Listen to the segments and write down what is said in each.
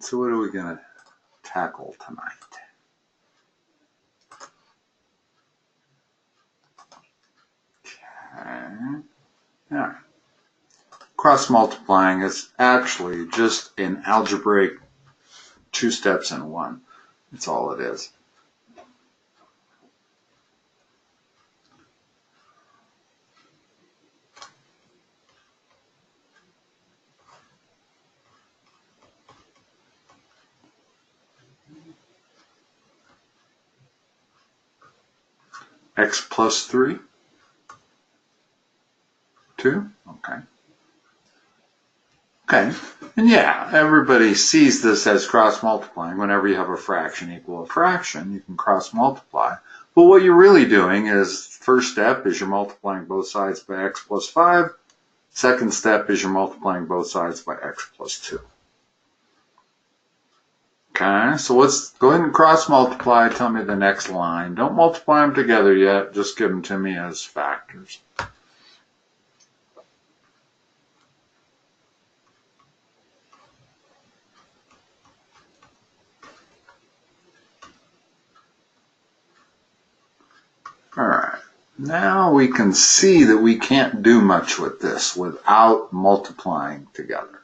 So what are we going to tackle tonight? Okay. Yeah. Cross multiplying is actually just an algebraic 2 steps in one. That's all it is. X plus 3, 2, okay. Okay, and yeah, everybody sees this as cross multiplying. Whenever you have a fraction equal a fraction, you can cross multiply. But what you're really doing is, first step is you're multiplying both sides by x plus 5. Second step is you're multiplying both sides by x plus 2. Okay, so let's go ahead and cross multiply. Tell me the next line. Don't multiply them together yet. Just give them to me as factors. All right, now we can see that we can't do much with this without multiplying together.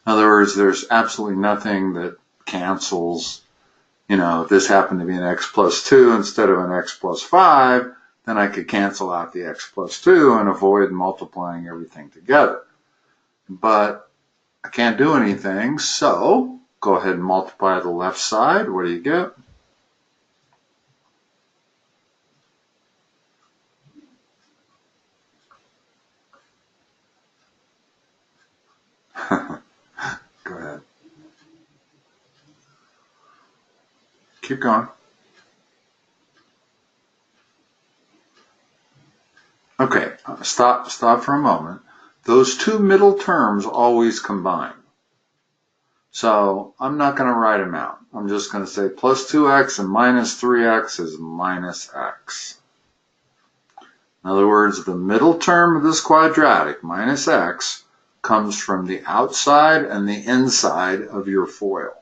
In other words, there's absolutely nothing that cancels. You know, if this happened to be an x plus 2 instead of an x plus 5, then I could cancel out the x plus 2 and avoid multiplying everything together. But I can't do anything, so go ahead and multiply the left side. What do you get? Go ahead. Keep going. Okay, stop for a moment. Those two middle terms always combine. So I'm not going to write them out. I'm just going to say plus 2x and minus 3x is minus x. In other words, the middle term of this quadratic, minus x, comes from the outside and the inside of your FOIL.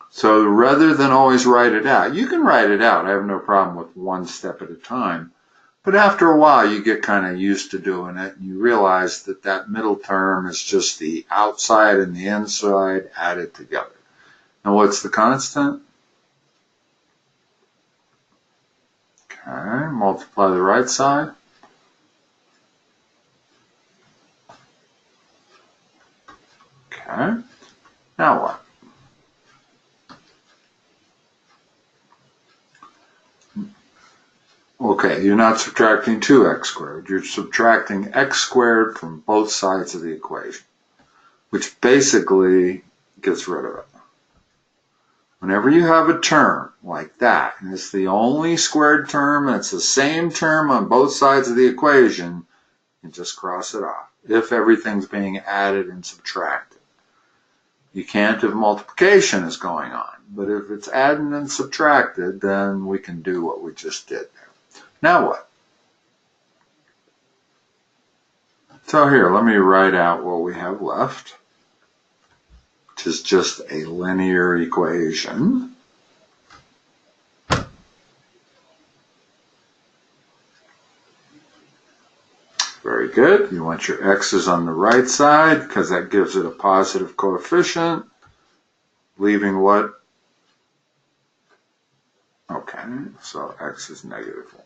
So rather than always write it out, you can write it out. I have no problem with one step at a time. But after a while, you get kind of used to doing it, and you realize that that middle term is just the outside and the inside added together. And what's the constant? Okay, multiply the right side. Okay, now what? Okay, you're not subtracting 2x squared. You're subtracting x squared from both sides of the equation, which basically gets rid of it. Whenever you have a term like that, and it's the only squared term, and it's the same term on both sides of the equation, you just cross it off, if everything's being added and subtracted. You can't if multiplication is going on, but if it's added and subtracted, then we can do what we just did there. Now what? So here, let me write out what we have left, which is just a linear equation. Very good. You want your x's on the right side because that gives it a positive coefficient, leaving what? Okay, so x is negative 1.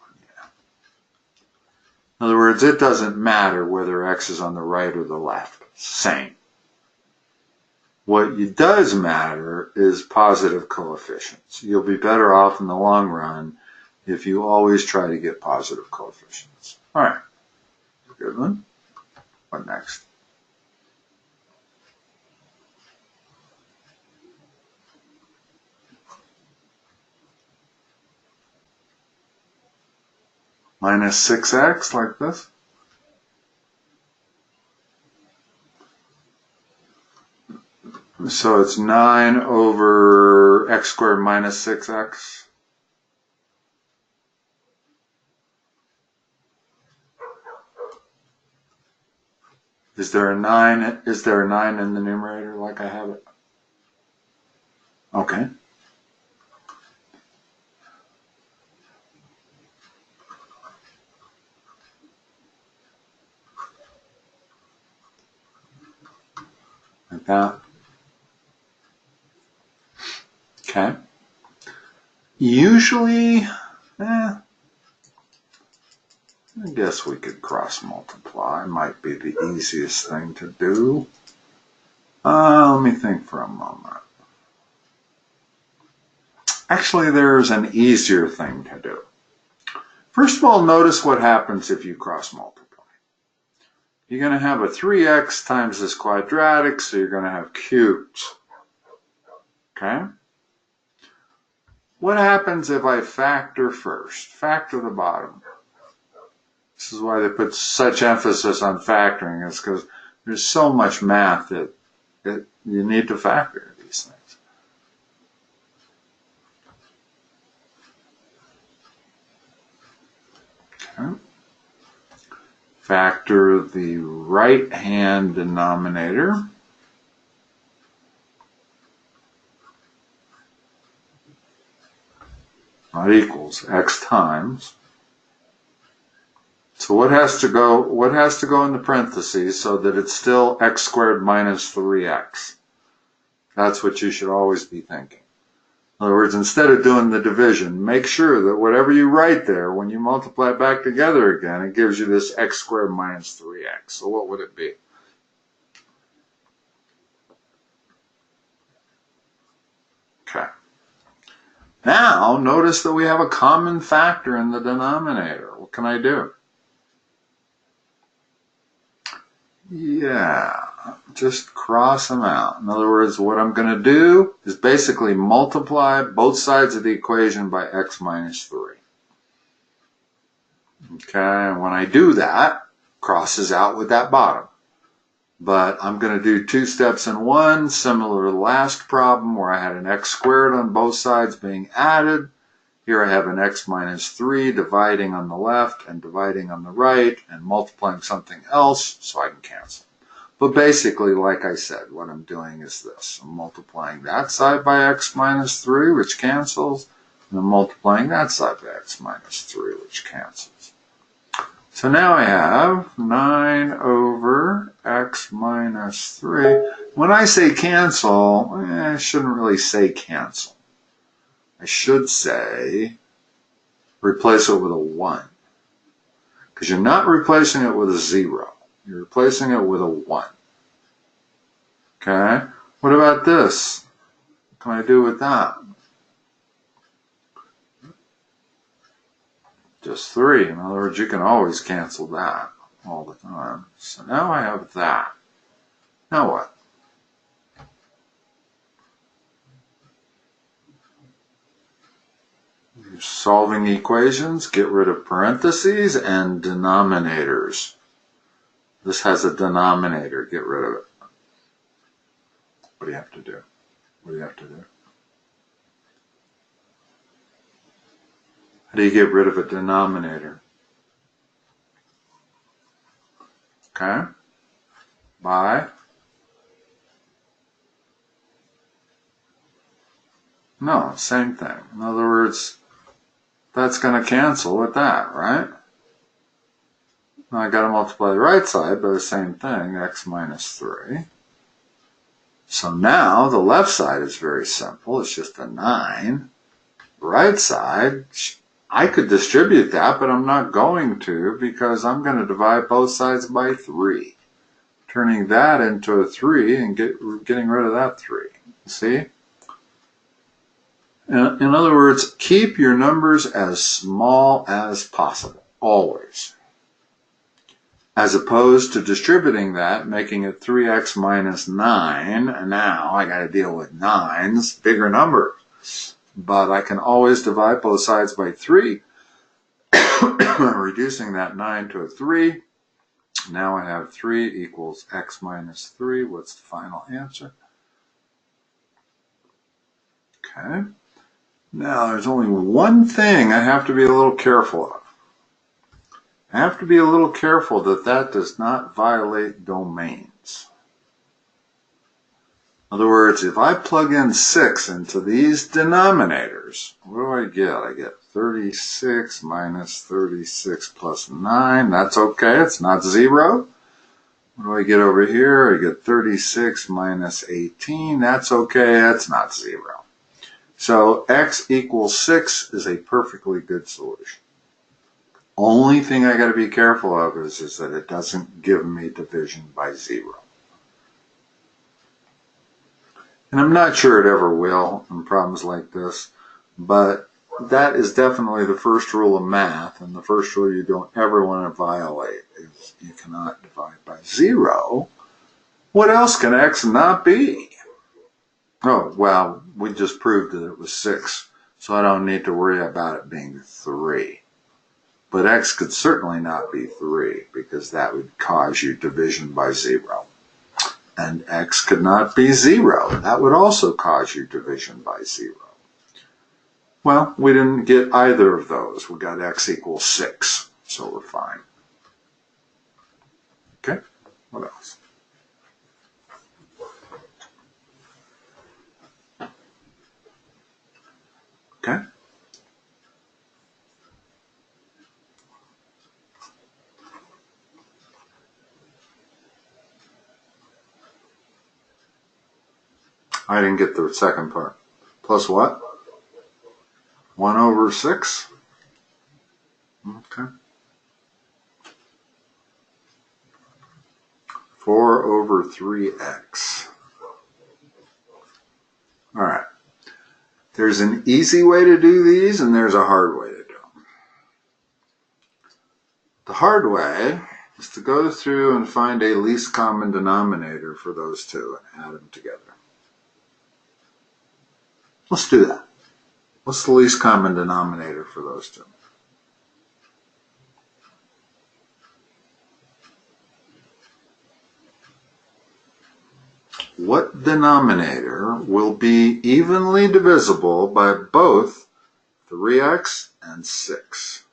In other words, it doesn't matter whether x is on the right or the left. Same. What does matter is positive coefficients. You'll be better off in the long run if you always try to get positive coefficients. All right. Good one. What next? Minus 6x, like this. So it's 9 over x squared minus 6x. Is there a 9 in the numerator like I have it? Okay. Like that. Okay. Usually, I guess we could cross multiply. Might be the easiest thing to do. Let me think for a moment. Actually, there's an easier thing to do. First of all, notice what happens if you cross multiply. You're going to have a 3x times this quadratic, so you're going to have cubes. Okay? What happens if I factor first? Factor the bottom. This is why they put such emphasis on factoring. It's because there's so much math that you need to factor these things. Okay. Factor the right-hand denominator. That equals x times. So what has to go in the parentheses so that it's still x squared minus 3x? That's what you should always be thinking. In other words, instead of doing the division, make sure that whatever you write there, when you multiply it back together again, it gives you this x squared minus 3x. So what would it be? Okay. Now, notice that we have a common factor in the denominator. What can I do? Yeah, just cross them out. In other words, what I'm going to do is basically multiply both sides of the equation by x minus 3. Okay, and when I do that, crosses out with that bottom. But I'm going to do 2 steps in one, similar to the last problem where I had an x squared on both sides being added. Here I have an x minus 3 dividing on the left and dividing on the right and multiplying something else so I can cancel. But basically, like I said, what I'm doing is this. I'm multiplying that side by x minus 3, which cancels, and I'm multiplying that side by x minus 3, which cancels. So now I have 9 over x minus 3. When I say cancel, I shouldn't really say cancel. I should say replace it with a 1. Because you're not replacing it with a 0. You're replacing it with a 1. Okay? What about this? What can I do with that? Just 3. In other words, you can always cancel that all the time. So now I have that. Now what? You're solving equations, get rid of parentheses and denominators. This has a denominator, get rid of it. What do you have to do? What do you have to do? How do you get rid of a denominator? Okay? By? No, same thing. In other words, that's going to cancel with that, right? Now I got to multiply the right side by the same thing, x minus 3. So now the left side is very simple. It's just a 9. Right side, I could distribute that, but I'm not going to because I'm going to divide both sides by 3. Turning that into a 3 and getting rid of that 3. See? In other words, keep your numbers as small as possible, always. As opposed to distributing that, making it 3x minus 9, and now I got to deal with 9s, bigger numbers. But I can always divide both sides by 3, reducing that 9 to a 3. Now I have 3 equals x minus 3. What's the final answer? Okay. Now there's only one thing I have to be a little careful of. I have to be a little careful that that does not violate domains. other words, if I plug in 6 into these denominators, what do I get? I get 36 minus 36 plus 9. That's okay. It's not 0. What do I get over here? I get 36 minus 18. That's okay. That's not 0. So x equals 6 is a perfectly good solution. Only thing I got to be careful of is that it doesn't give me division by 0. And I'm not sure it ever will in problems like this, but that is definitely the first rule of math, and the first rule you don't ever want to violate is you cannot divide by 0. What else can x not be? Oh, well, we just proved that it was 6, so I don't need to worry about it being 3. But x could certainly not be 3, because that would cause you division by 0. And x could not be 0. That would also cause you division by 0. Well, we didn't get either of those. We got x equals 6, so we're fine. Okay, what else? Okay. I didn't get the second part. Plus what? 1 over 6? Okay. 4 over 3x. All right. There's an easy way to do these, and there's a hard way to do them. The hard way is to go through and find a least common denominator for those two and add them together. Let's do that. What's the least common denominator for those two? What denominator will be evenly divisible by both 3x and 6?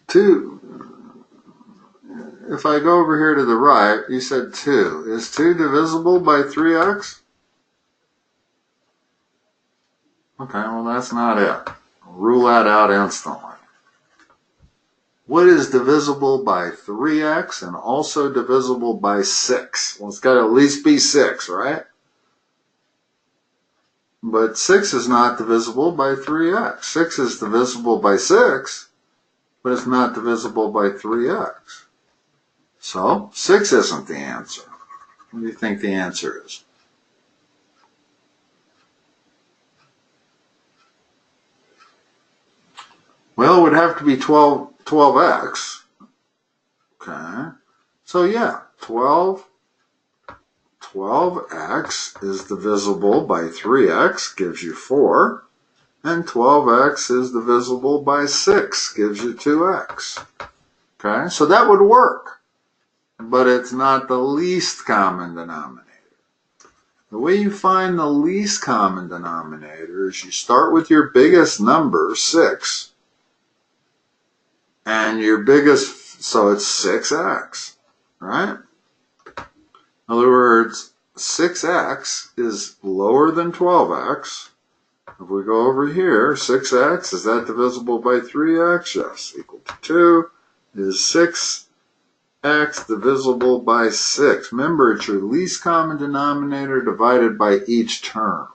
Two. If I go over here to the right, you said 2. Is 2 divisible by 3x? Okay, well that's not it. I'll rule that out instantly. What is divisible by 3x and also divisible by 6? Well, it's got to at least be 6, right? But 6 is not divisible by 3x. 6 is divisible by 6, but it's not divisible by 3x. So, 6 isn't the answer. What do you think the answer is? Well, it would have to be 12x. Okay. So, yeah, 12x is divisible by 3x, gives you 4. And 12x is divisible by 6, gives you 2x. Okay, so that would work. But it's not the least common denominator. The way you find the least common denominator is you start with your biggest number, 6, and your biggest, so it's 6x, right? In other words, 6x is lower than 12x. If we go over here, 6x, is that divisible by 3x? Yes, equal to 2. Is 6x divisible by 6? Remember, it's your least common denominator divided by each term.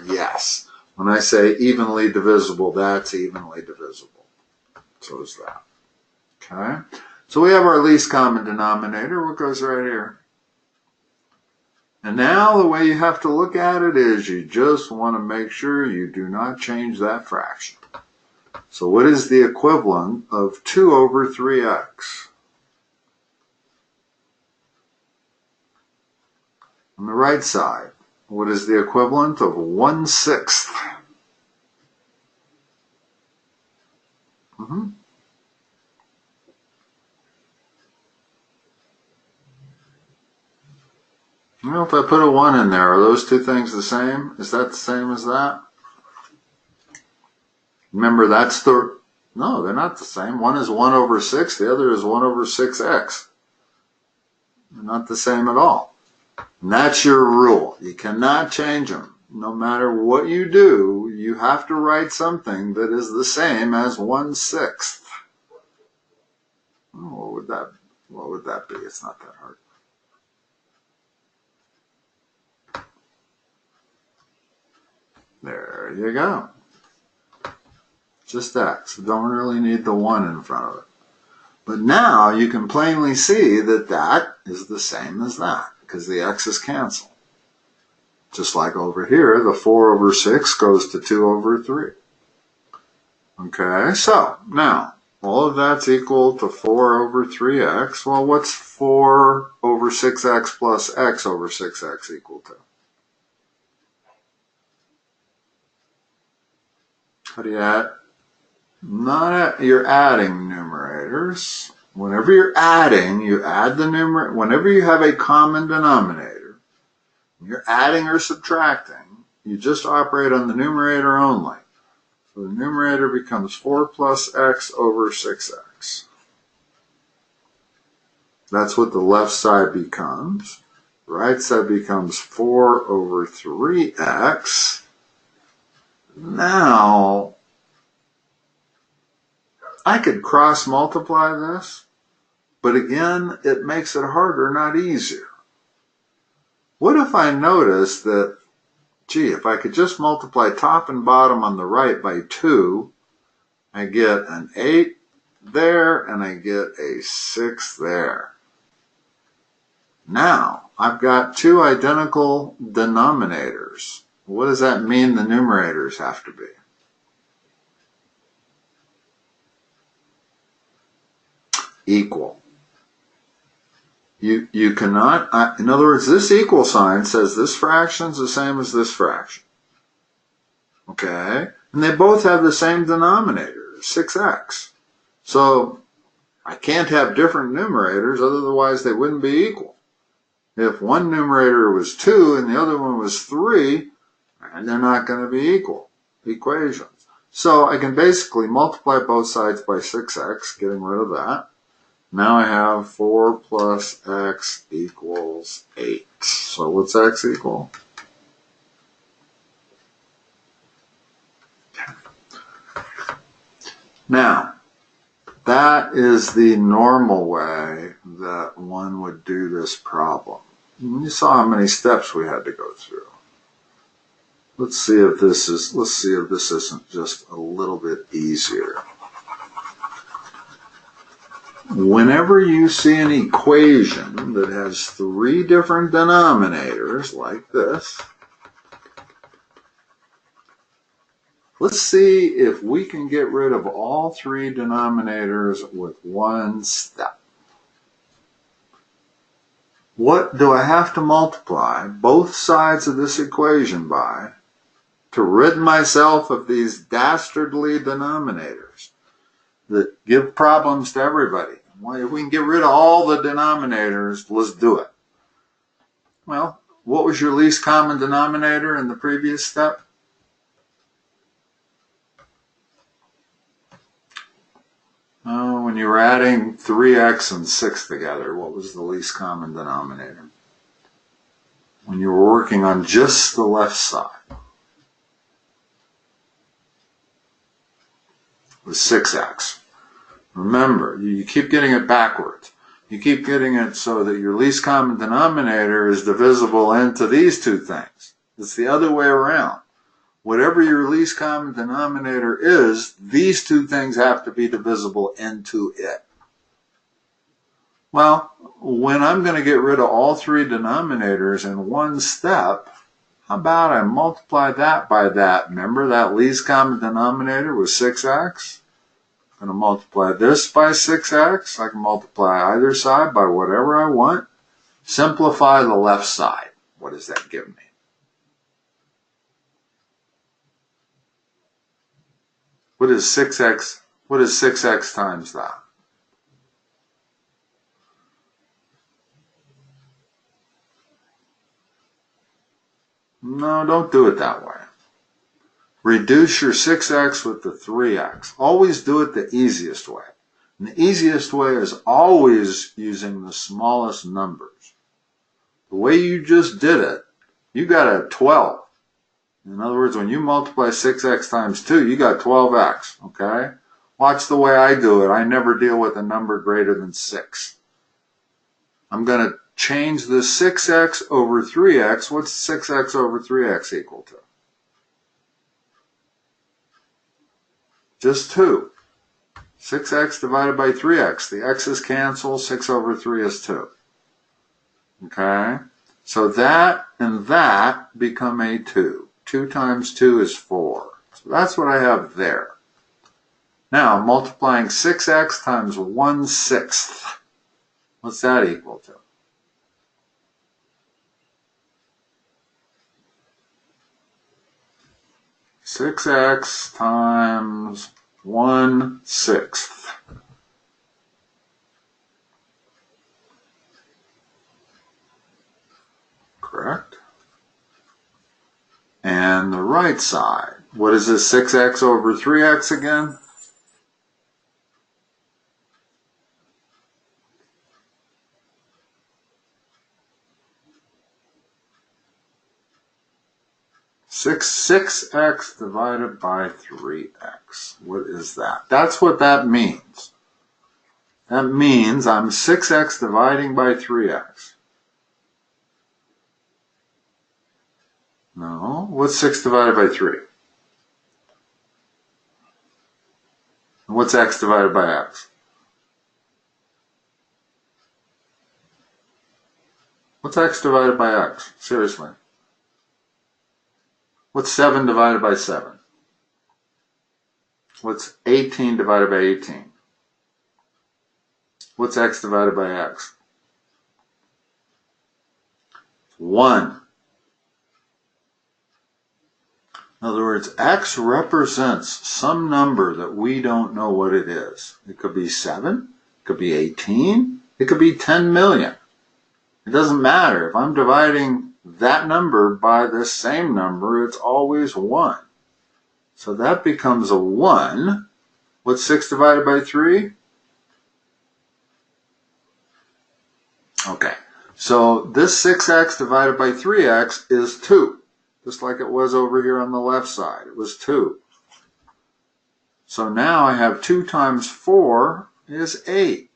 Yes. When I say evenly divisible, that's evenly divisible. So is that. Okay? So we have our least common denominator. What goes right here? And now the way you have to look at it is you just want to make sure you do not change that fraction. So what is the equivalent of 2 over 3x? On the right side, what is the equivalent of 1/6? Well, if I put a 1 in there, are those two things the same? Is that the same as that? Remember, that's the... No, they're not the same. One is 1 over 6. The other is 1 over 6x. not the same at all. And that's your rule. You cannot change them. No matter what you do, you have to write something that is the same as 1/6. What would that be? It's not that hard. There you go. Just x. Don't really need the 1 in front of it. But now you can plainly see that that is the same as that, because the x's cancel. Just like over here, the 4/6 goes to 2/3. Okay, so now all of that's equal to 4/3x. Well, what's 4/6x plus x/6x equal to? How do you add? You're adding numerators. Whenever you're adding, you add the numerator. Whenever you have a common denominator, you're adding or subtracting, you just operate on the numerator only. So the numerator becomes 4 plus x/6x. That's what the left side becomes. The right side becomes 4/3x. Now, I could cross multiply this, but again, it makes it harder, not easier. What if I notice that, gee, if I could just multiply top and bottom on the right by 2, I get an 8 there and I get a 6 there. Now, I've got two identical denominators. What does that mean the numerators have to be? Equal. You cannot, in other words, this equal sign says this fraction is the same as this fraction. Okay? And they both have the same denominator, 6x. So I can't have different numerators, otherwise they wouldn't be equal. If one numerator was 2 and the other one was 3, and they're not going to be equal equations. So I can basically multiply both sides by 6x, getting rid of that. Now I have 4 plus x equals 8. So what's x equal? 10. Now, that is the normal way that one would do this problem. And you saw how many steps we had to go through. Let's see if this isn't just a little bit easier. Whenever you see an equation that has 3 different denominators like this, let's see if we can get rid of all 3 denominators with one step. What do I have to multiply both sides of this equation by to rid myself of these dastardly denominators that give problems to everybody? Well, if we can get rid of all the denominators, let's do it. Well, what was your least common denominator in the previous step? Oh, when you were adding 3x and 6 together, what was the least common denominator? When you were working on just the left side. It was 6x. Remember, you keep getting it backwards. You keep getting it so that your least common denominator is divisible into these two things. It's the other way around. Whatever your least common denominator is, these two things have to be divisible into it. Well, when I'm going to get rid of all 3 denominators in one step, how about I multiply that by that? Remember that least common denominator was 6x? I'm going to multiply this by 6x. I can multiply either side by whatever I want. Simplify the left side. What does that give me? What is 6x? What is 6x times that? No, don't do it that way. Reduce your 6x with the 3x. Always do it the easiest way. And the easiest way is always using the smallest numbers. The way you just did it, you got a 12. In other words, when you multiply 6x times 2, you got 12x, okay? Watch the way I do it. I never deal with a number greater than 6. I'm going to change the 6x over 3x. What's 6x over 3x equal to? Just 2. 6x divided by 3x. The x's cancel. 6 over 3 is 2. Okay? So that and that become a 2. 2 times 2 is 4. So that's what I have there. Now, multiplying 6x times 1/6. What's that equal to? Six x times 1/6. Correct? And the right side, what is this, 6x over 3x again? Six x divided by 3x. What is that? That's what that means. That means I'm 6x dividing by 3x. No, what's 6 divided by 3? And what's x divided by x? What's x divided by x? Seriously. What's 7 divided by 7? What's 18 divided by 18? What's x divided by x? 1. In other words, x represents some number that we don't know what it is. It could be 7, it could be 18, it could be 10 million. It doesn't matter. If I'm dividing that number by this same number, it's always 1. So that becomes a 1. What's 6 divided by 3? Okay, so this 6x divided by 3x is 2. Just like it was over here on the left side. It was 2. So now I have 2 times 4 is 8.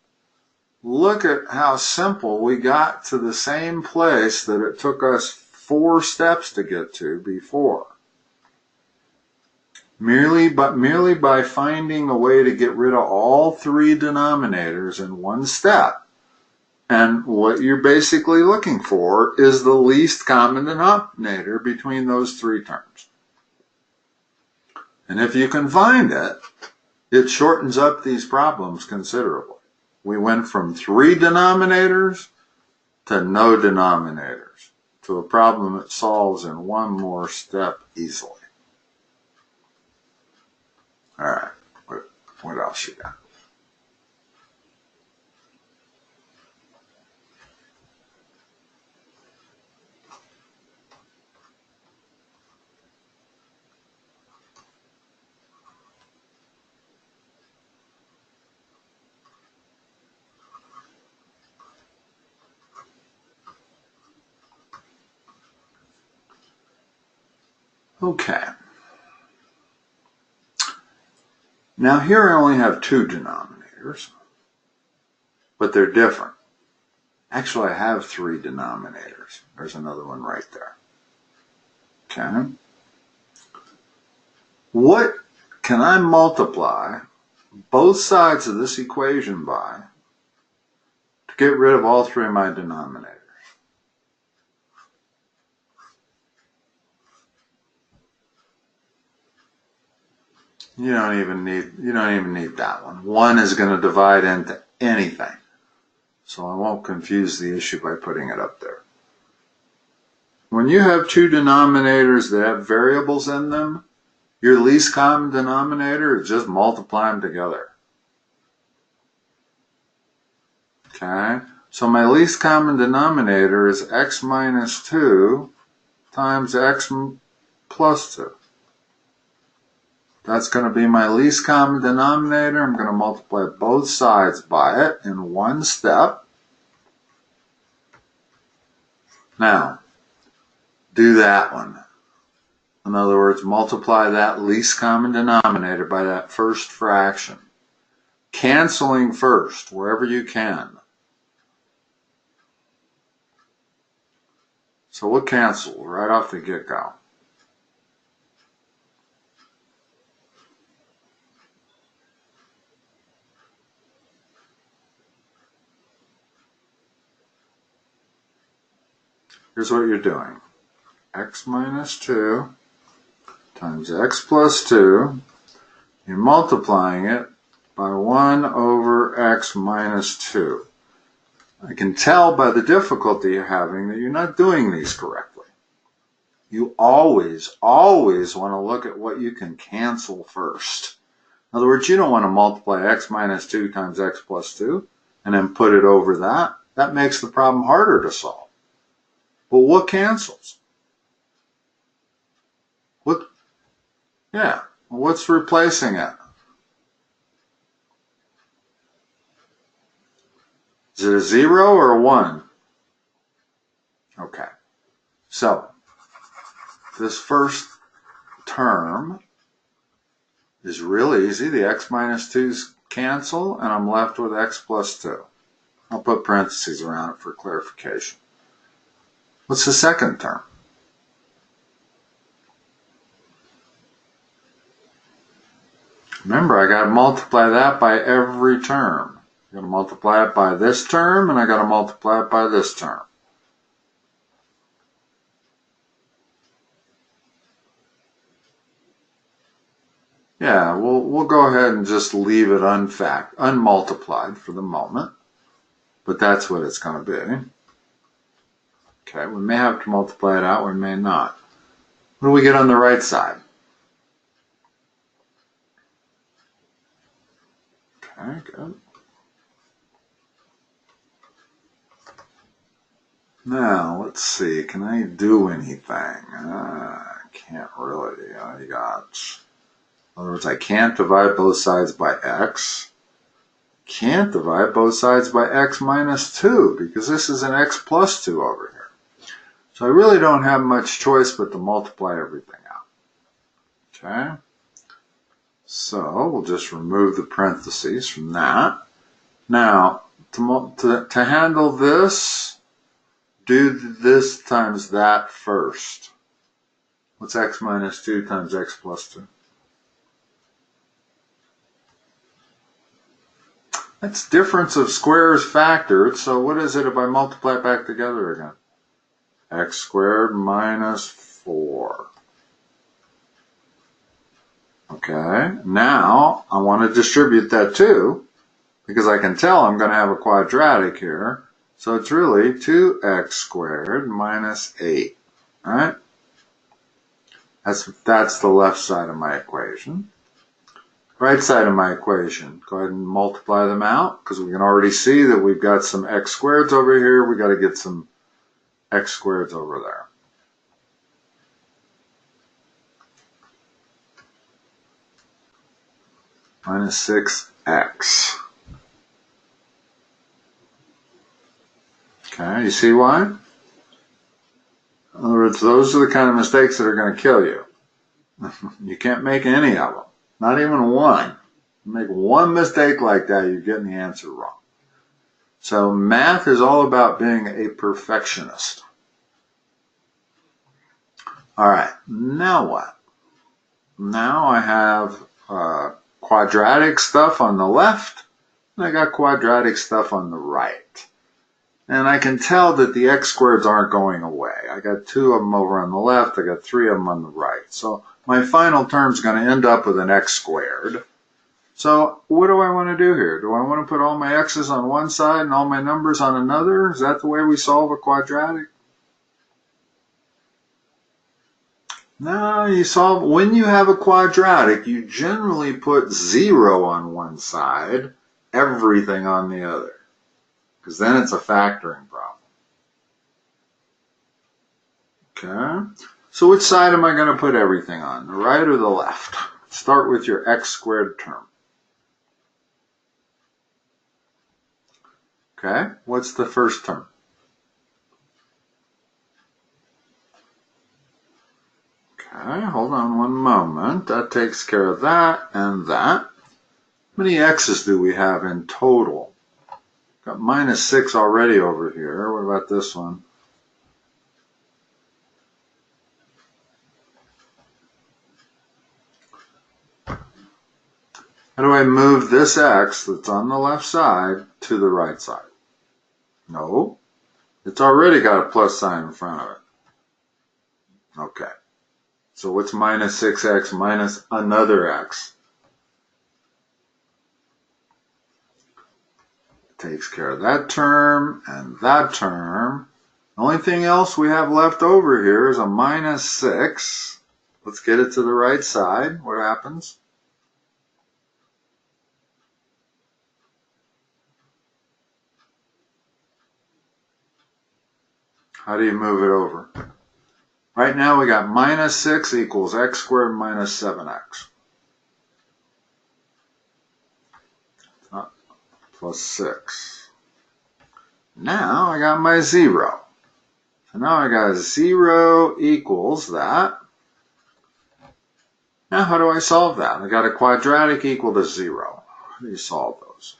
Look at how simple we got to the same place that it took us 4 steps to get to before. Merely by finding a way to get rid of all 3 denominators in one step. And what you're basically looking for is the least common denominator between those 3 terms. And if you can find it, it shortens up these problems considerably. We went from 3 denominators to no denominators, to a problem that solves in one more step easily. All right, what else you got? Okay. Now here I only have 2 denominators, but they're different. Actually, I have 3 denominators. There's another one right there. Okay. What can I multiply both sides of this equation by to get rid of all 3 of my denominators? You don't even need that one. 1 is going to divide into anything. So I won't confuse the issue by putting it up there. When you have 2 denominators that have variables in them, your least common denominator is just multiply them together. Okay? So my least common denominator is x minus 2 times x plus 2. That's going to be my least common denominator. I'm going to multiply both sides by it in one step. Now, do that one. In other words, multiply that least common denominator by that first fraction. Canceling first, wherever you can. So we'll cancel right off the get-go. Here's what you're doing. X minus 2 times x plus 2. You're multiplying it by 1 over x minus 2. I can tell by the difficulty you're having that you're not doing these correctly. You always want to look at what you can cancel first. In other words, you don't want to multiply x minus 2 times x plus 2 and then put it over that. That makes the problem harder to solve. But what cancels? What's replacing it? Is it a 0 or a 1? Okay. So, this first term is real easy. The x minus 2's cancel, and I'm left with x plus 2. I'll put parentheses around it for clarification. What's the second term? Remember, I got to multiply that by every term. I got to multiply it by this term, and I got to multiply it by this term. Yeah, we'll go ahead and just leave it unmultiplied for the moment, but that's what it's going to be. Okay, we may have to multiply it out, we may not. What do we get on the right side? Okay, good. Now, let's see, can I do anything? I can't really. In other words, I can't divide both sides by x. Can't divide both sides by x minus 2 because this is an x plus 2 over here. So I really don't have much choice but to multiply everything out. Okay? So we'll just remove the parentheses from that. Now, to handle this, do this times that first. What's x minus 2 times x plus 2? That's difference of squares factored, so what is it if I multiply it back together again? X squared minus 4. Okay, now I want to distribute that too, because I can tell I'm going to have a quadratic here. So it's really 2x squared minus 8. All right? That's the left side of my equation. Right side of my equation, go ahead and multiply them out, because we can already see that we've got some x squareds over here. We've got to get some x squareds over there. Minus 6x. Okay, you see why? In other words, those are the kind of mistakes that are going to kill you. You can't make any of them. Not even one. You make one mistake like that, you're getting the answer wrong. So math is all about being a perfectionist. All right, now what? Now I have quadratic stuff on the left, and I got quadratic stuff on the right. And I can tell that the x squareds aren't going away. I got 2 of them over on the left, I got 3 of them on the right. So my final term is going to end up with an x squared. So what do I want to do here? Do I want to put all my x's on one side and all my numbers on another? Is that the way we solve a quadratic? No, when you have a quadratic, you generally put 0 on one side, everything on the other, because then it's a factoring problem. Okay, so which side am I going to put everything on, the right or the left? Start with your x squared term. Okay, what's the first term? Okay, hold on one moment. That takes care of that and that. How many x's do we have in total? Got minus 6 already over here. What about this one? How do I move this x that's on the left side to the right side? No, it's already got a plus sign in front of it. Okay, so what's minus 6x minus another x? Takes care of that term and that term. The only thing else we have left over here is a minus 6. Let's get it to the right side. What happens? How do you move it over? Right now we got minus 6 equals x squared minus 7x. Plus 6. Now I got my 0. So now I got 0 equals that. Now how do I solve that? I got a quadratic equal to 0. How do you solve those?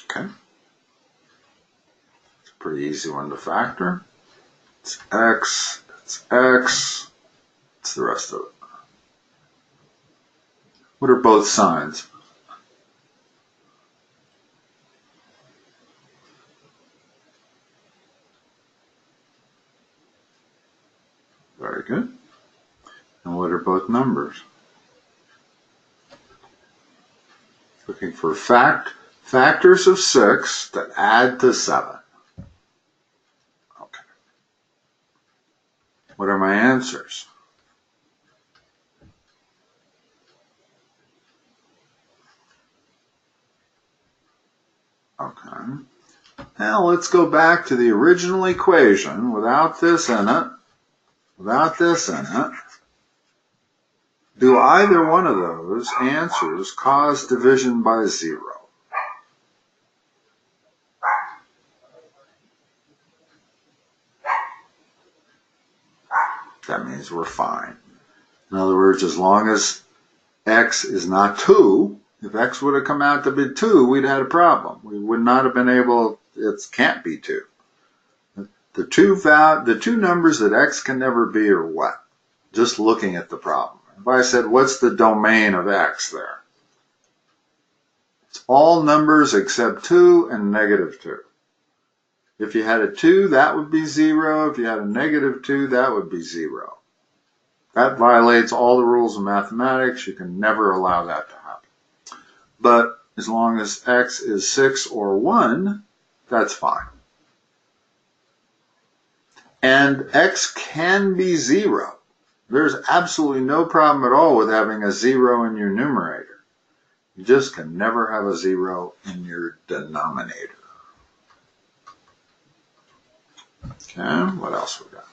Okay. It's a pretty easy one to factor. It's x, it's the rest of it. What are both signs? Very good. And what are both numbers? Looking for factors of 6 that add to 7. Okay. What are my answers? Okay. Now let's go back to the original equation without this in it. Without this in it. Do either one of those answers cause division by 0? That means we're fine. In other words, as long as x is not 2, if x would have come out to be 2, we'd have had a problem. We would not have been able, it can't be 2. The two numbers that x can never be are what? Just looking at the problem. If I said, what's the domain of x there? It's all numbers except 2 and negative 2. If you had a 2, that would be 0. If you had a negative 2, that would be 0. That violates all the rules of mathematics. You can never allow that to happen. But as long as x is 6 or 1, that's fine. And x can be 0. There's absolutely no problem at all with having a 0 in your numerator. You just can never have a 0 in your denominator. Okay, what else we got?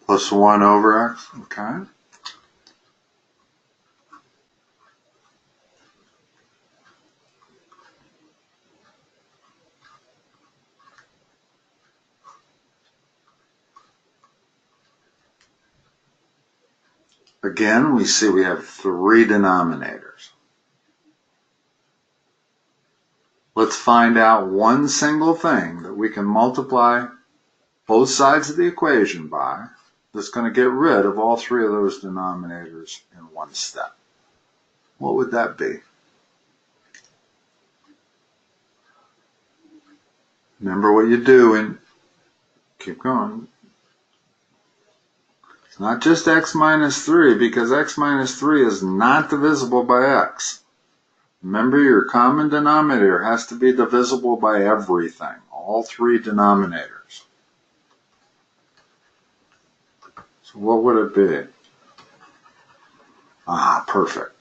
Plus 1 over x, okay. Again, we see we have 3 denominators. Let's find out one single thing that we can multiply both sides of the equation by that's going to get rid of all 3 of those denominators in one step. What would that be? Remember what you do and keep going. It's not just x minus 3 because x minus 3 is not divisible by x. Remember, your common denominator has to be divisible by everything, all 3 denominators. So what would it be? Ah, perfect.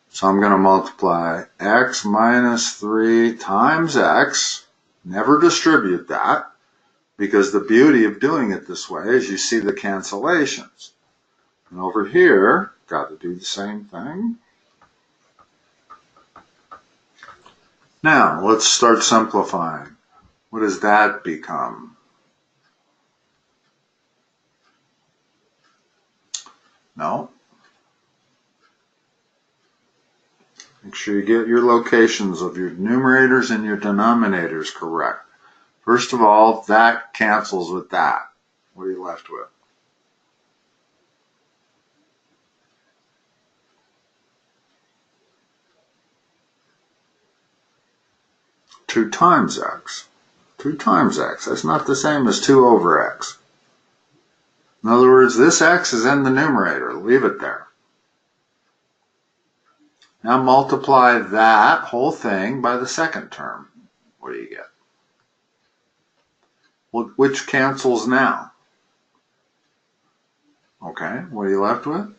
So I'm going to multiply x minus 3 times x, never distribute that, because the beauty of doing it this way is you see the cancellations. And over here, got to do the same thing. Now, let's start simplifying. What does that become? No. Make sure you get your locations of your numerators and your denominators correct. First of all, that cancels with that. What are you left with? 2 times x. 2 times x. That's not the same as 2 over x. In other words, this x is in the numerator. Leave it there. Now multiply that whole thing by the second term. What do you get? Well, which cancels now? Okay, what are you left with?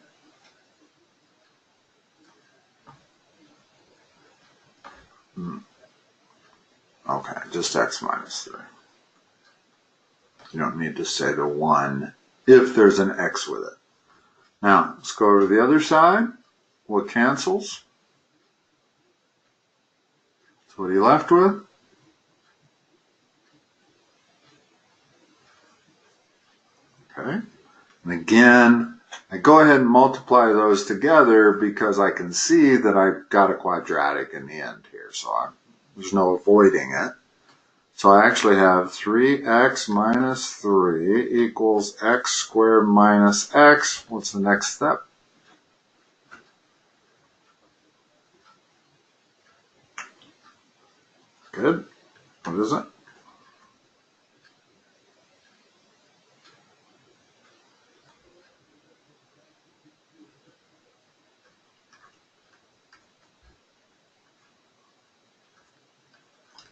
Okay, just x minus 3. You don't need to say the 1 if there's an x with it. Now, let's go over to the other side. What cancels? So what are you left with? Okay. And again, I go ahead and multiply those together because I can see that I've got a quadratic in the end here. So there's no avoiding it. So I actually have 3x minus 3 equals x squared minus x. What's the next step? Good. What is it?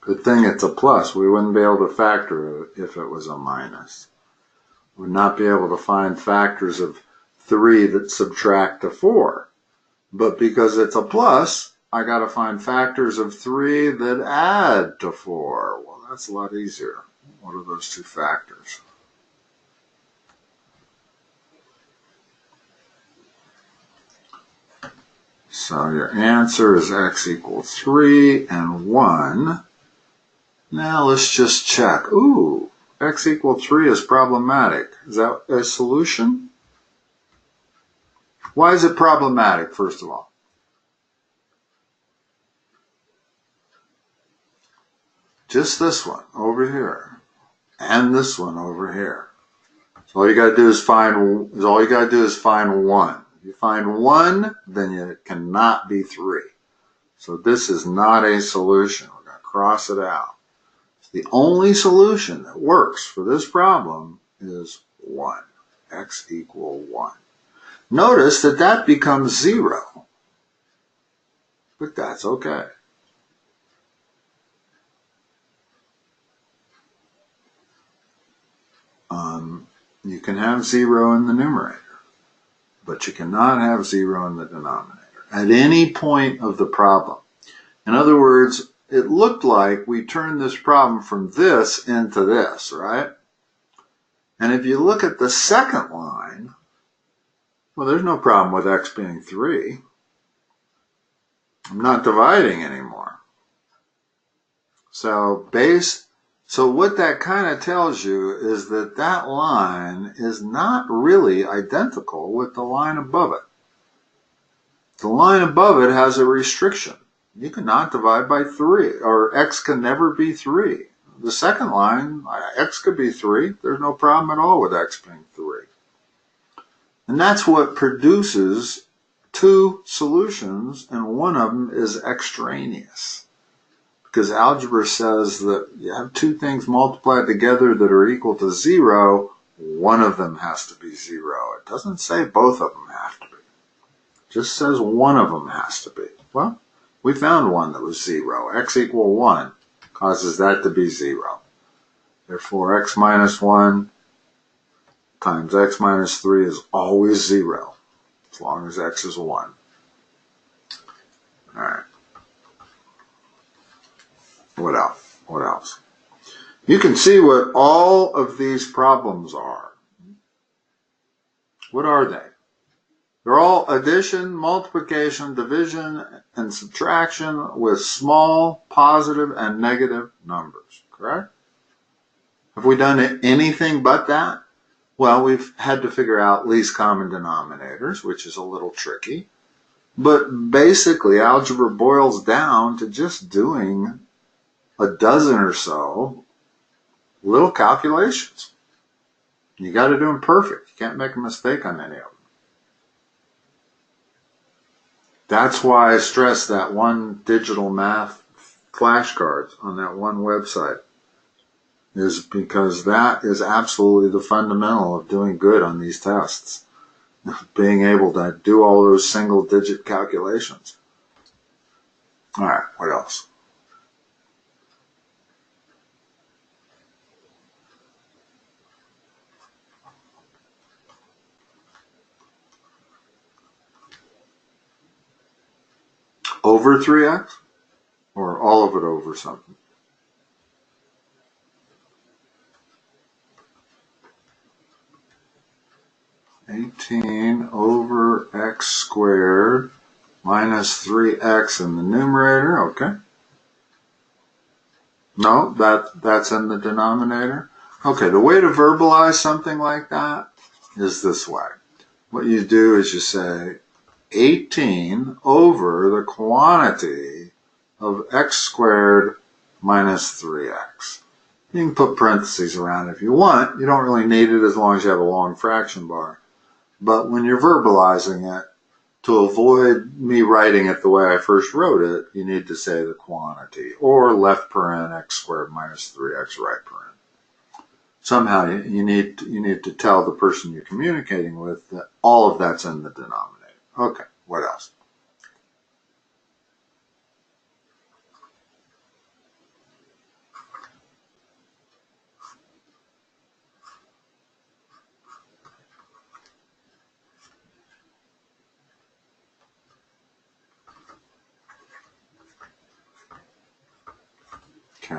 Good thing it's a plus. We wouldn't be able to factor it if it was a minus. We would not be able to find factors of 3 that subtract to 4. But because it's a plus, I got to find factors of 3 that add to 4. Well, that's a lot easier. What are those 2 factors? So your answer is x equals 3 and 1. Now let's just check. Ooh, x equals 3 is problematic. Is that a solution? Why is it problematic, first of all? Just this one over here and this one over here. So all you got to do is find 1. If you find 1, then it cannot be 3. So this is not a solution. We're going to cross it out. The only solution that works for this problem is 1. X equal 1. Notice that that becomes 0. But that's okay. You can have 0 in the numerator, but you cannot have 0 in the denominator at any point of the problem. In other words, it looked like we turned this problem from this into this, right? And if you look at the second line, well, there's no problem with x being 3. I'm not dividing anymore. So what that kind of tells you is that that line is not really identical with the line above it. The line above it has a restriction. You cannot divide by 3, or x can never be 3. The second line, x could be 3. There's no problem at all with x being 3. And that's what produces 2 solutions, and one of them is extraneous. Because algebra says that you have 2 things multiplied together that are equal to 0, one of them has to be 0. It doesn't say both of them have to be. It just says one of them has to be. Well, we found one that was 0. X equal 1 causes that to be 0. Therefore, x minus 1 times x minus 3 is always 0, as long as x is 1. All right. What else? You can see what all of these problems are. What are they? They're all addition, multiplication, division, and subtraction with small positive and negative numbers, correct? Have we done anything but that? Well, we've had to figure out least common denominators, which is a little tricky. But basically, algebra boils down to just doing a dozen or so little calculations. You got to do them perfect. You can't make a mistake on any of them. That's why I stress that one digital math flashcards on that one website, is because that is absolutely the fundamental of doing good on these tests. Being able to do all those single digit calculations. All right, what else? Over 3x? Or all of it over something? (18 over x squared minus 3x in the numerator). Okay. No, that's in the denominator. Okay, the way to verbalize something like that is this way. What you do is you say 18 over the quantity of x squared minus 3x. You can put parentheses around it if you want. You don't really need it as long as you have a long fraction bar. But when you're verbalizing it, to avoid me writing it the way I first wrote it, you need to say the quantity, or left paren x squared minus 3x right paren. Somehow you need to tell the person you're communicating with that all of that's in the denominator. Okay, what else? Okay.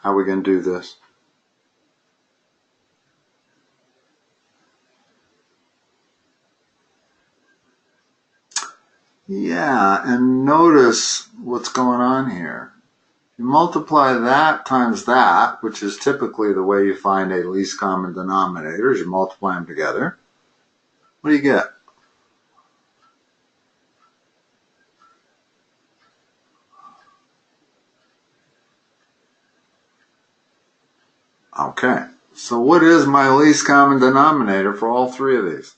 How are we going to do this? Yeah, and notice what's going on here. You multiply that times that, which is typically the way you find a least common denominator, is you multiply them together. What do you get? Okay, so what is my least common denominator for all three of these?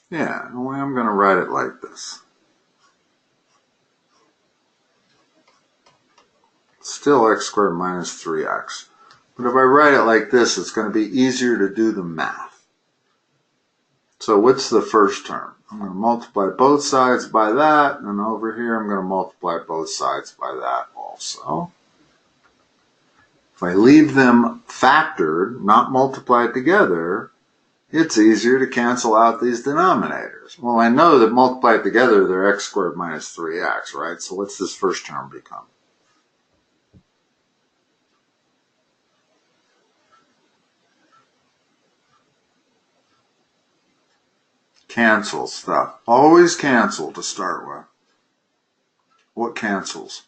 Yeah, only I'm going to write it like this. Still x squared minus 3x. But if I write it like this, it's going to be easier to do the math. So what's the first term? I'm going to multiply both sides by that, and over here I'm going to multiply both sides by that also. If I leave them factored, not multiplied together, it's easier to cancel out these denominators. Well, I know that multiplied together they're x squared minus 3x, right? So what's this first term become? Cancel stuff. Always cancel to start with. What cancels?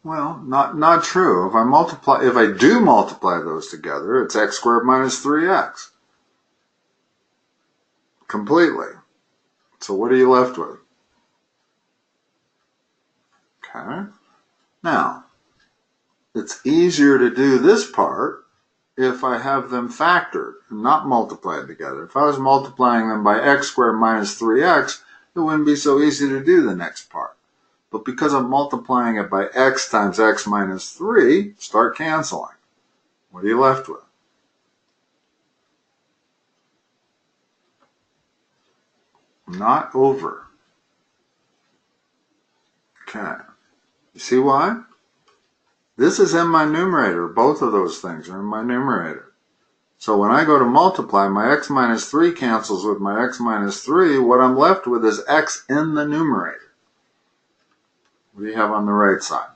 Well, not true. If I do multiply those together, it's x squared minus 3x. Completely. So what are you left with? Okay. Now, it's easier to do this part if I have them factored and not multiplied together. If I was multiplying them by x squared minus 3x, it wouldn't be so easy to do the next part. But because I'm multiplying it by x times x minus 3, start canceling. What are you left with? Not over. Okay. You see why? This is in my numerator. Both of those things are in my numerator. So when I go to multiply, my x minus 3 cancels with my x minus 3. What I'm left with is x in the numerator. What do you have on the right side?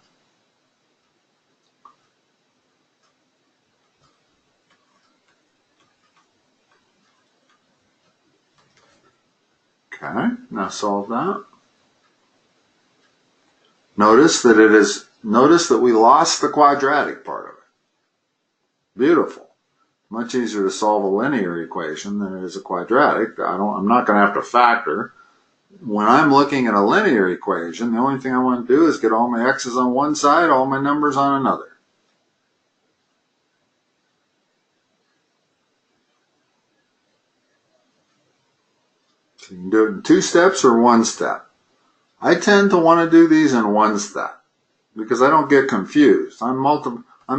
Okay, now solve that. Notice that we lost the quadratic part of it. Beautiful. Much easier to solve a linear equation than it is a quadratic. I'm not going to have to factor. When I'm looking at a linear equation, the only thing I want to do is get all my x's on one side, all my numbers on another. So you can do it in 2 steps or 1 step. I tend to want to do these in 1 step because I don't get confused. I'm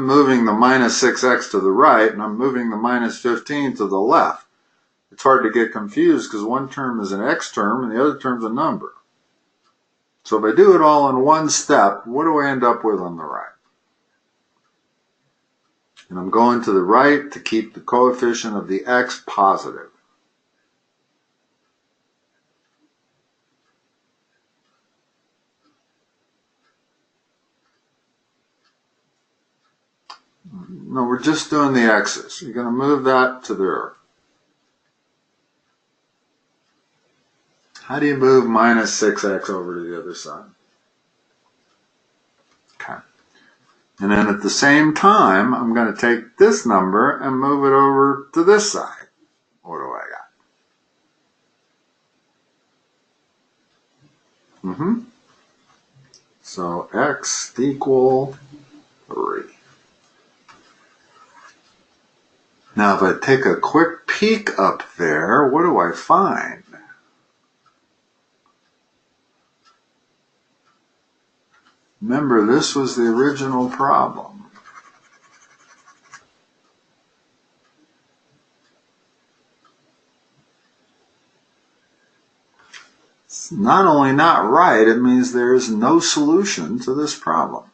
moving the minus 6x to the right and I'm moving the minus 15 to the left. It's hard to get confused because one term is an x term and the other term is a number. So if I do it all in 1 step, what do I end up with on the right? And I'm going to the right to keep the coefficient of the x positive. No, we're just doing the x's. You're going to move that to there. How do you move minus 6x over to the other side? Okay. And then at the same time, I'm going to take this number and move it over to this side. What do I got? So x equal 3. Now if I take a quick peek up there, what do I find? Remember, this was the original problem. It's not only not right, it means there is no solution to this problem.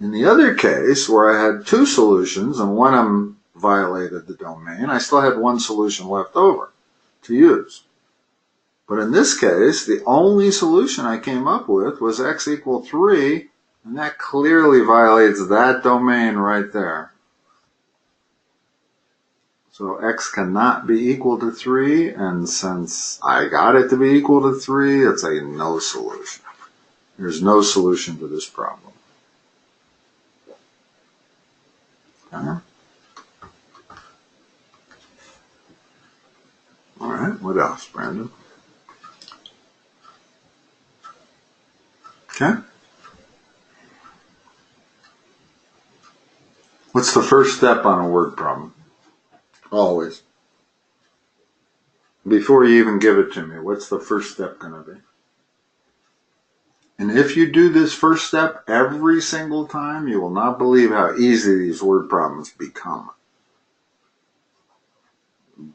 In the other case, where I had 2 solutions and one of them violated the domain, I still had 1 solution left over to use. But in this case, the only solution I came up with was x equal 3, and that clearly violates that domain right there. So x cannot be equal to 3, and since I got it to be equal to 3, it's a no solution. There's no solution to this problem. Okay. All right, what else, Brandon? Okay. What's the first step on a word problem? Always. Before you even give it to me, what's the first step going to be? And if you do this first step every single time, you will not believe how easy these word problems become.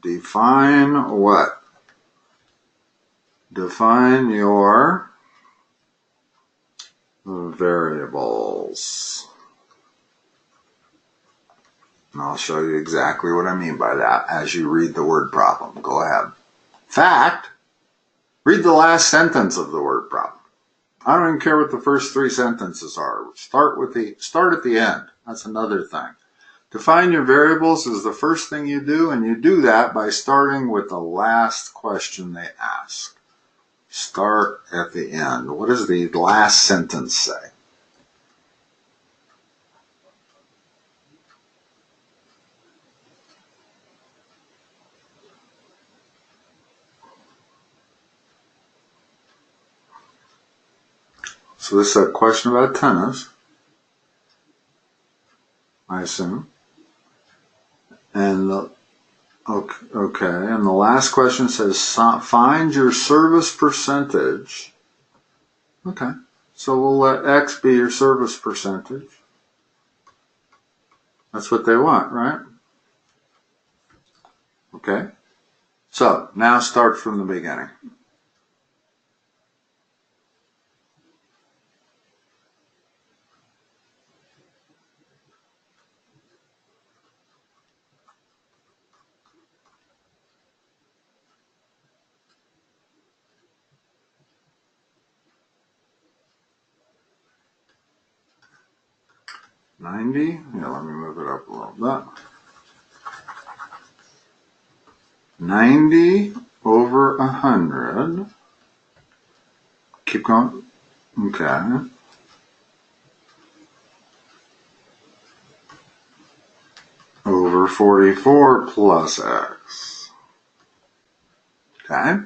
Define what? Define your variables. And I'll show you exactly what I mean by that as you read the word problem. Go ahead. Fact, read the last sentence of the word problem. I don't even care what the first 3 sentences are. Start at the end. That's another thing. Define your variables is the first thing you do, and you do that by starting with the last question they ask. Start at the end. What does the last sentence say? So this is a question about tennis, I assume. And and the last question says find your service percentage. Okay, so we'll let x be your service percentage. That's what they want, right? Okay, so now start from the beginning. 90, yeah, let me move it up a little bit. 90 over 100. Keep going. Okay. Over 44 plus x. Okay.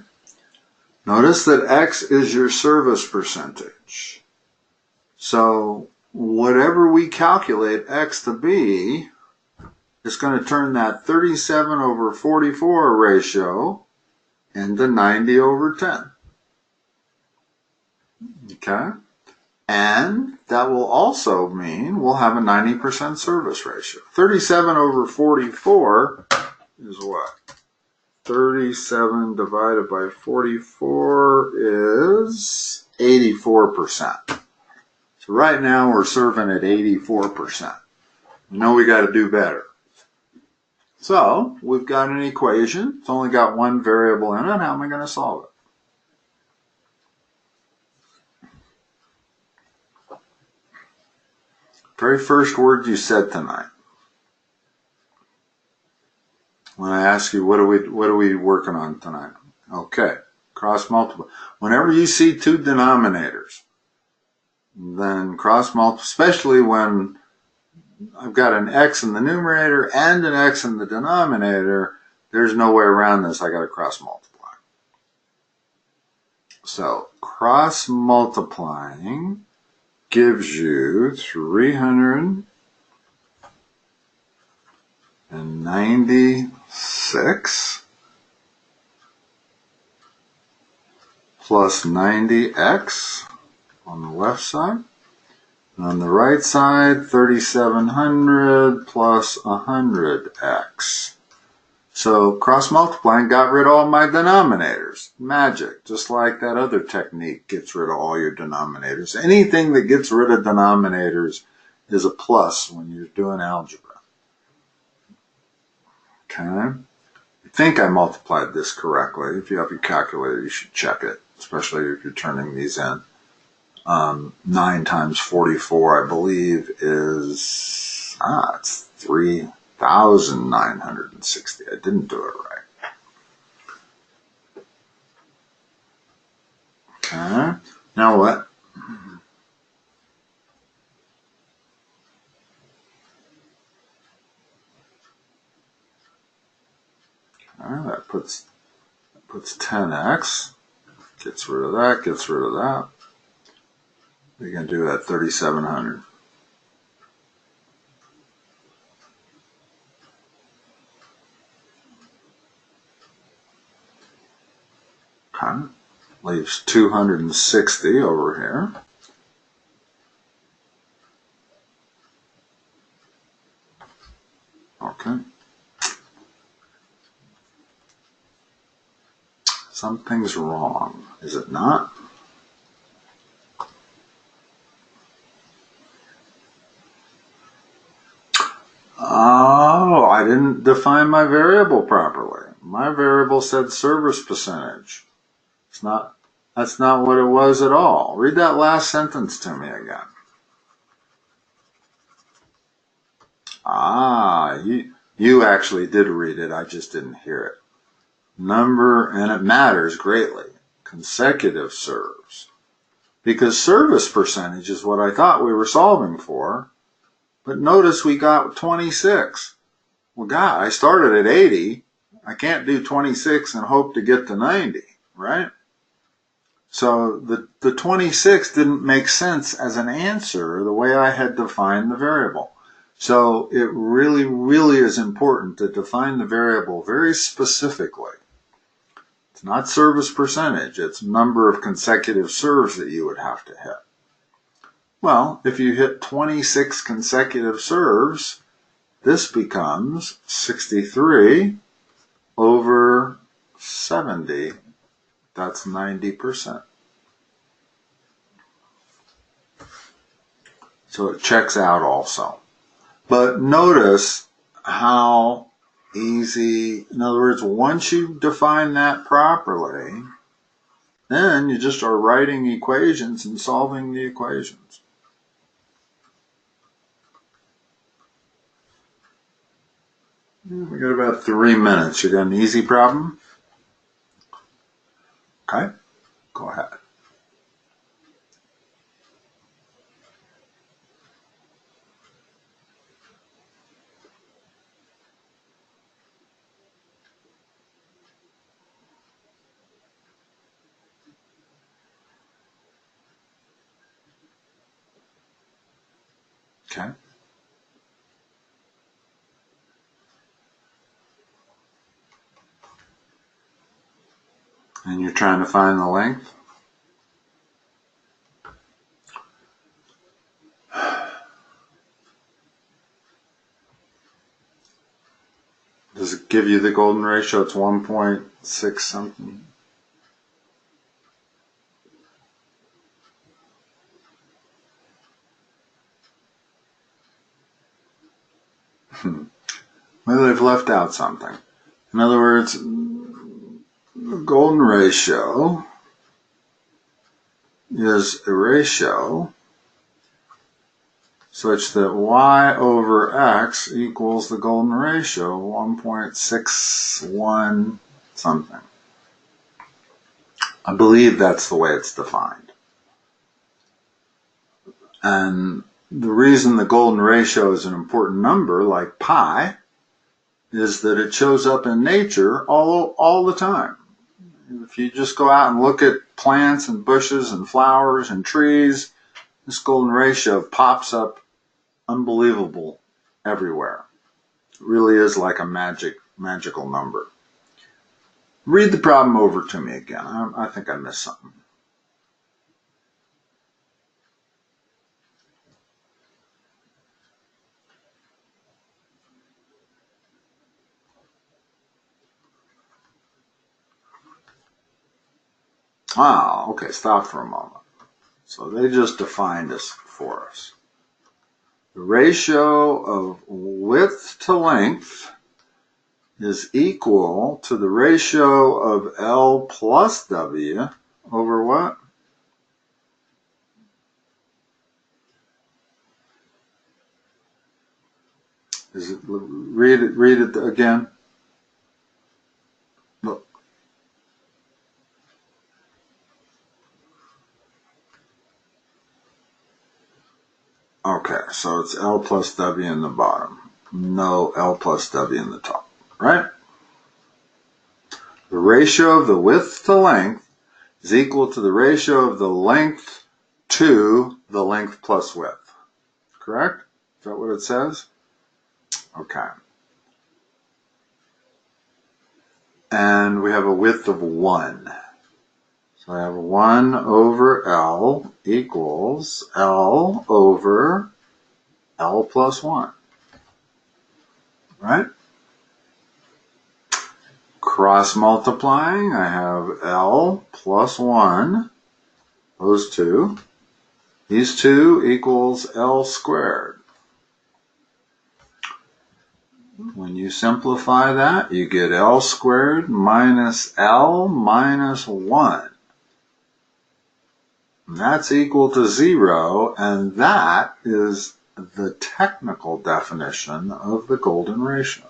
Notice that x is your service percentage. So whatever we calculate x to be, it's going to turn that 37 over 44 ratio into 90 over 10. Okay? And that will also mean we'll have a 90% service ratio. 37 over 44 is what? 37 divided by 44 is 84%. So right now we're serving at 84%. We know we got to do better. So we've got an equation. It's only got one variable in it. How am I going to solve it? Very first word you said tonight. When I ask you what are we working on tonight? Okay, cross multiply. Whenever you see two denominators, then cross multiply, especially when I've got an x in the numerator and an x in the denominator, there's no way around this. I got to cross multiply. So cross multiplying gives you 396 plus 90x on the left side. And on the right side, 3700 plus 100x. So cross multiplying got rid of all my denominators. Magic, just like that other technique gets rid of all your denominators. Anything that gets rid of denominators is a plus when you're doing algebra. Okay? I think I multiplied this correctly. If you have your calculator, you should check it, especially if you're turning these in. 9 times 44, I believe, is, it's 3,960. I didn't do it right. Okay, now what? Okay, that puts 10x, gets rid of that, gets rid of that. We can do that 3,700. Okay, leaves 260 over here. Okay. Something's wrong, is it not? Oh, I didn't define my variable properly. My variable said service percentage. That's not what it was at all. Read that last sentence to me again. You actually did read it, I just didn't hear it. Number, and it matters greatly, consecutive serves. Because service percentage is what I thought we were solving for, but notice we got 26. Well, God, I started at 80. I can't do 26 and hope to get to 90, right? So the 26 didn't make sense as an answer the way I had defined the variable. So it really, really is important to define the variable very specifically. It's not service percentage, it's number of consecutive serves that you would have to hit. Well, if you hit 26 consecutive serves, this becomes 63 over 70. That's 90%. So it checks out also. But notice how easy, in other words, once you define that properly, then you just are writing equations and solving the equations. We got about 3 minutes. You got an easy problem? Okay, go ahead. Okay. And you're trying to find the length? Does it give you the golden ratio? It's 1.6 something. Well, they've left out something. In other words, the golden ratio is a ratio such that y over x equals the golden ratio, 1.61 something. I believe that's the way it's defined. And the reason the golden ratio is an important number, like pi, is that it shows up in nature all the time. If you just go out and look at plants and bushes and flowers and trees, this golden ratio pops up unbelievable everywhere. It really is like a magical number. Read the problem over to me again. I think I missed something. Ah, okay, stop for a moment. So they just defined this for us. The ratio of width to length is equal to the ratio of L plus W over what? Is it, read it again. Look. Okay, so it's L plus W in the bottom. No L plus W in the top, right? The ratio of the width to length is equal to the ratio of the length to the length plus width. Correct? Is that what it says? Okay. And we have a width of 1. So I have 1 over L equals L over L plus 1. Right? Cross multiplying, I have L plus 1, those two. These two equals L squared. When you simplify that, you get L squared minus L minus 1. And that's equal to 0, and that is the technical definition of the golden ratio.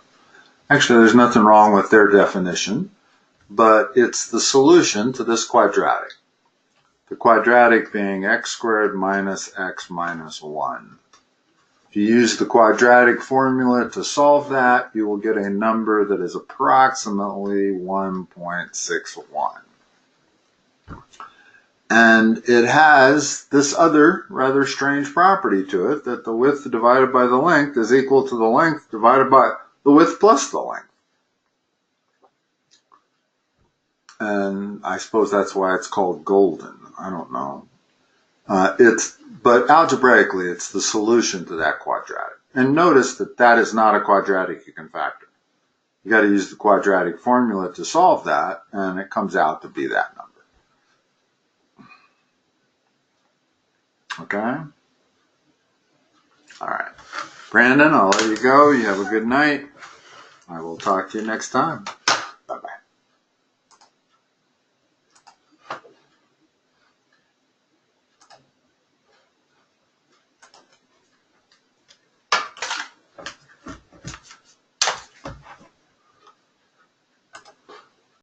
Actually, there's nothing wrong with their definition, but it's the solution to this quadratic. The quadratic being x squared minus x minus 1. If you use the quadratic formula to solve that, you will get a number that is approximately 1.61. And it has this other rather strange property to it, that the width divided by the length is equal to the length divided by the width plus the length. And I suppose that's why it's called golden. I don't know. But algebraically, it's the solution to that quadratic. And notice that that is not a quadratic you can factor. You got to use the quadratic formula to solve that, and it comes out to be that number. Okay? All right. Brandon, I'll let you go. You have a good night. I will talk to you next time.